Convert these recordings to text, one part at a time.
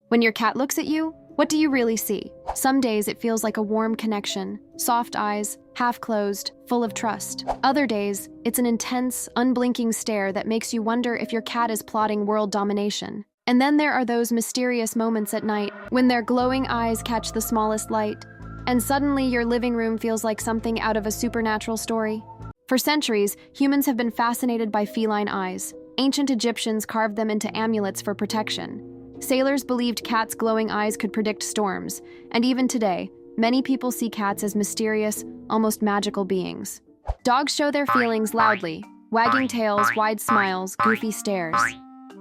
When your cat looks at you, what do you really see? Some days it feels like a warm connection, soft eyes, half closed, full of trust. Other days, it's an intense, unblinking stare that makes you wonder if your cat is plotting world domination. And then there are those mysterious moments at night when their glowing eyes catch the smallest light, and suddenly your living room feels like something out of a supernatural story. For centuries, humans have been fascinated by feline eyes. Ancient Egyptians carved them into amulets for protection. Sailors believed cats' glowing eyes could predict storms, and even today, many people see cats as mysterious, almost magical beings. Dogs show their feelings loudly, wagging tails, wide smiles, goofy stares.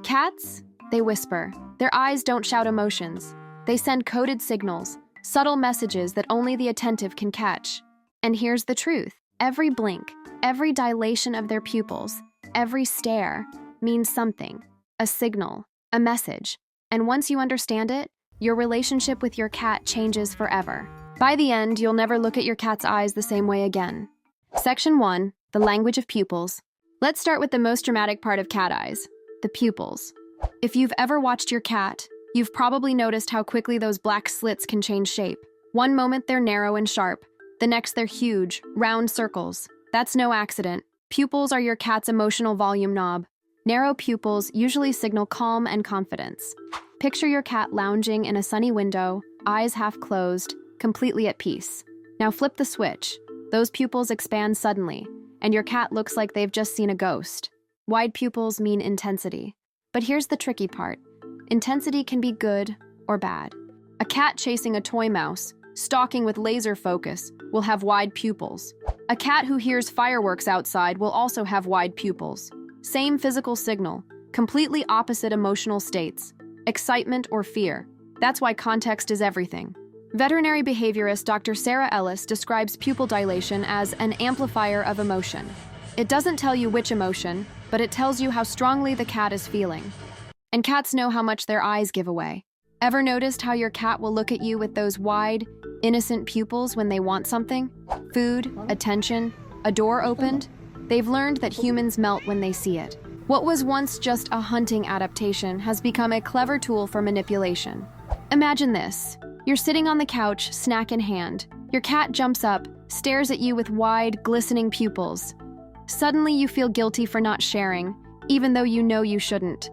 Cats? They whisper. Their eyes don't shout emotions. They send coded signals, subtle messages that only the attentive can catch. And here's the truth. Every blink, every dilation of their pupils, every stare means something, a signal, a message. And once you understand it, your relationship with your cat changes forever. By the end, you'll never look at your cat's eyes the same way again. Section 1, the language of pupils. Let's start with the most dramatic part of cat eyes, the pupils. If you've ever watched your cat, you've probably noticed how quickly those black slits can change shape. One moment they're narrow and sharp, the next they're huge, round circles. That's no accident. Pupils are your cat's emotional volume knob. Narrow pupils usually signal calm and confidence. Picture your cat lounging in a sunny window, eyes half closed, completely at peace. Now flip the switch. Those pupils expand suddenly, and your cat looks like they've just seen a ghost. Wide pupils mean intensity. But here's the tricky part. Intensity can be good or bad. A cat chasing a toy mouse, stalking with laser focus, will have wide pupils. A cat who hears fireworks outside will also have wide pupils. Same physical signal, completely opposite emotional states. Excitement or fear. That's why context is everything. Veterinary behaviorist Dr. Sarah Ellis describes pupil dilation as an amplifier of emotion. It doesn't tell you which emotion, but it tells you how strongly the cat is feeling. And cats know how much their eyes give away. Ever noticed how your cat will look at you with those wide, innocent pupils when they want something? Food, attention, a door opened? They've learned that humans melt when they see it. What was once just a hunting adaptation has become a clever tool for manipulation. Imagine this. You're sitting on the couch, snack in hand. Your cat jumps up, stares at you with wide, glistening pupils. Suddenly you feel guilty for not sharing, even though you know you shouldn't.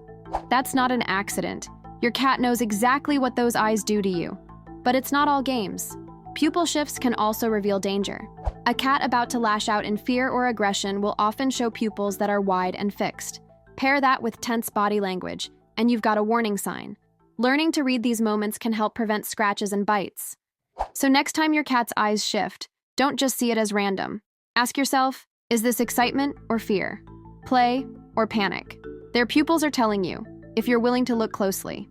That's not an accident. Your cat knows exactly what those eyes do to you. But it's not all games. Pupil shifts can also reveal danger. A cat about to lash out in fear or aggression will often show pupils that are wide and fixed. Pair that with tense body language, and you've got a warning sign. Learning to read these moments can help prevent scratches and bites. So next time your cat's eyes shift, don't just see it as random. Ask yourself, is this excitement or fear? Play or panic? Their pupils are telling you, if you're willing to look closely.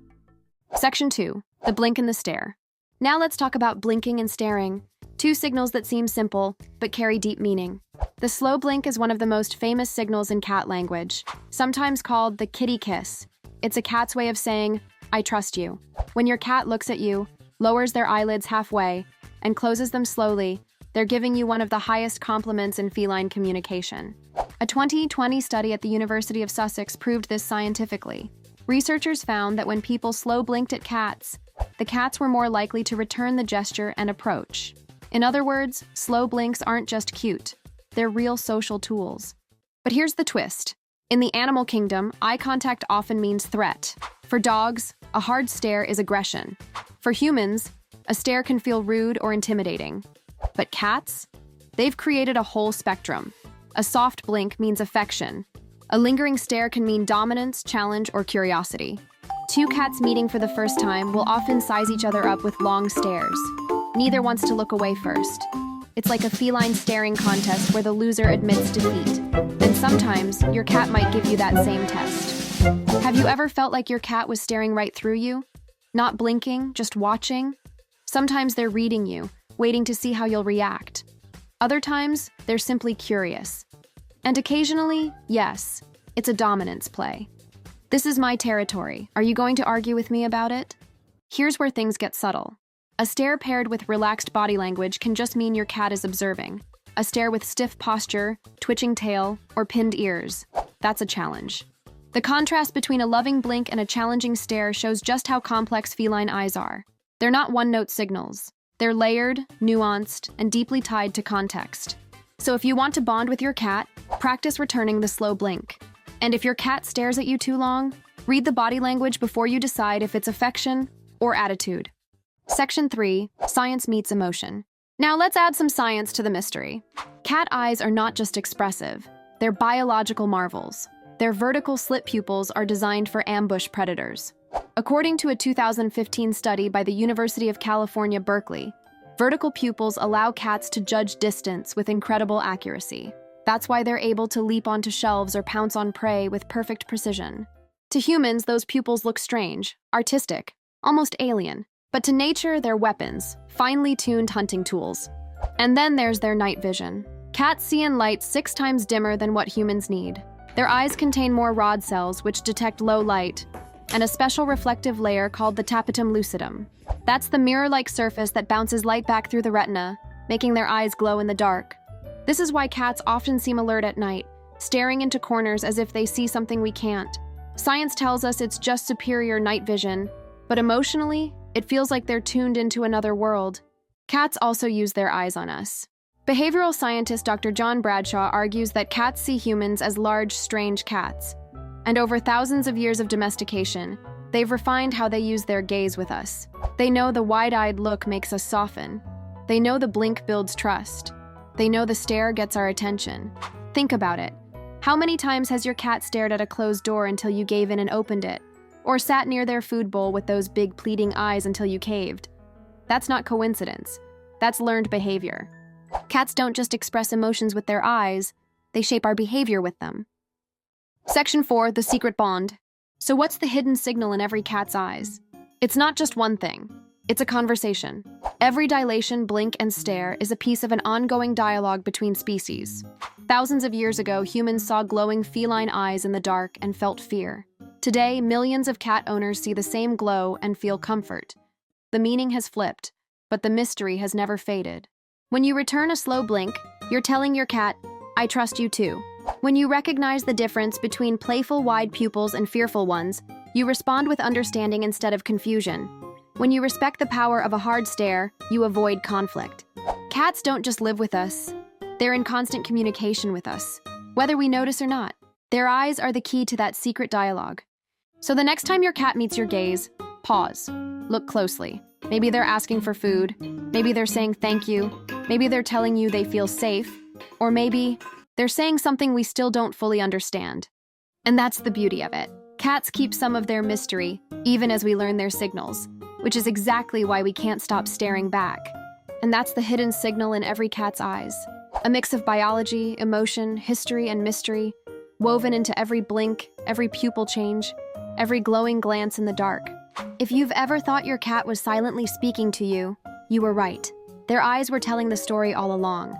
Section 2, the blink and the stare. Now let's talk about blinking and staring, two signals that seem simple, but carry deep meaning. The slow blink is one of the most famous signals in cat language, sometimes called the kitty kiss. It's a cat's way of saying, I trust you. When your cat looks at you, lowers their eyelids halfway, and closes them slowly, they're giving you one of the highest compliments in feline communication. A 2020 study at the University of Sussex proved this scientifically. Researchers found that when people slow blinked at cats, the cats were more likely to return the gesture and approach. In other words, slow blinks aren't just cute. They're real social tools. But here's the twist. In the animal kingdom, eye contact often means threat. For dogs, a hard stare is aggression. For humans, a stare can feel rude or intimidating. But cats? They've created a whole spectrum. A soft blink means affection. A lingering stare can mean dominance, challenge, or curiosity. Two cats meeting for the first time will often size each other up with long stares. Neither wants to look away first. It's like a feline staring contest where the loser admits defeat. And sometimes, your cat might give you that same test. Have you ever felt like your cat was staring right through you? Not blinking, just watching? Sometimes they're reading you, waiting to see how you'll react. Other times, they're simply curious. And occasionally, yes, it's a dominance play. This is my territory. Are you going to argue with me about it? Here's where things get subtle. A stare paired with relaxed body language can just mean your cat is observing. A stare with stiff posture, twitching tail, or pinned ears, that's a challenge. The contrast between a loving blink and a challenging stare shows just how complex feline eyes are. They're not one-note signals. They're layered, nuanced, and deeply tied to context. So if you want to bond with your cat, practice returning the slow blink. And if your cat stares at you too long, read the body language before you decide if it's affection or attitude. Section 3, Science Meets Emotion. Now let's add some science to the mystery. Cat eyes are not just expressive, they're biological marvels. Their vertical slit pupils are designed for ambush predators. According to a 2015 study by the University of California, Berkeley, vertical pupils allow cats to judge distance with incredible accuracy. That's why they're able to leap onto shelves or pounce on prey with perfect precision. To humans, those pupils look strange, artistic, almost alien. But to nature, they're weapons, finely tuned hunting tools. And then there's their night vision. Cats see in light 6 times dimmer than what humans need. Their eyes contain more rod cells, which detect low light, and a special reflective layer called the tapetum lucidum. That's the mirror-like surface that bounces light back through the retina, making their eyes glow in the dark. This is why cats often seem alert at night, staring into corners as if they see something we can't. Science tells us it's just superior night vision, but emotionally, it feels like they're tuned into another world. Cats also use their eyes on us. Behavioral scientist Dr. John Bradshaw argues that cats see humans as large, strange cats. And over thousands of years of domestication, they've refined how they use their gaze with us. They know the wide-eyed look makes us soften. They know the blink builds trust. They know the stare gets our attention. Think about it. How many times has your cat stared at a closed door until you gave in and opened it? Or sat near their food bowl with those big pleading eyes until you caved? That's not coincidence. That's learned behavior. Cats don't just express emotions with their eyes, they shape our behavior with them. Section 4, the secret bond. So what's the hidden signal in every cat's eyes? It's not just one thing. It's a conversation. Every dilation, blink, and stare is a piece of an ongoing dialogue between species. Thousands of years ago, humans saw glowing feline eyes in the dark and felt fear. Today, millions of cat owners see the same glow and feel comfort. The meaning has flipped, but the mystery has never faded. When you return a slow blink, you're telling your cat, "I trust you too." When you recognize the difference between playful wide pupils and fearful ones, you respond with understanding instead of confusion. When you respect the power of a hard stare, you avoid conflict. Cats don't just live with us. They're in constant communication with us, whether we notice or not. Their eyes are the key to that secret dialogue. So the next time your cat meets your gaze, pause. Look closely. Maybe they're asking for food. Maybe they're saying thank you. Maybe they're telling you they feel safe. Or maybe they're saying something we still don't fully understand. And that's the beauty of it. Cats keep some of their mystery, even as we learn their signals, which is exactly why we can't stop staring back. And that's the hidden signal in every cat's eyes. A mix of biology, emotion, history, and mystery, woven into every blink, every pupil change, every glowing glance in the dark. If you've ever thought your cat was silently speaking to you, you were right. Their eyes were telling the story all along.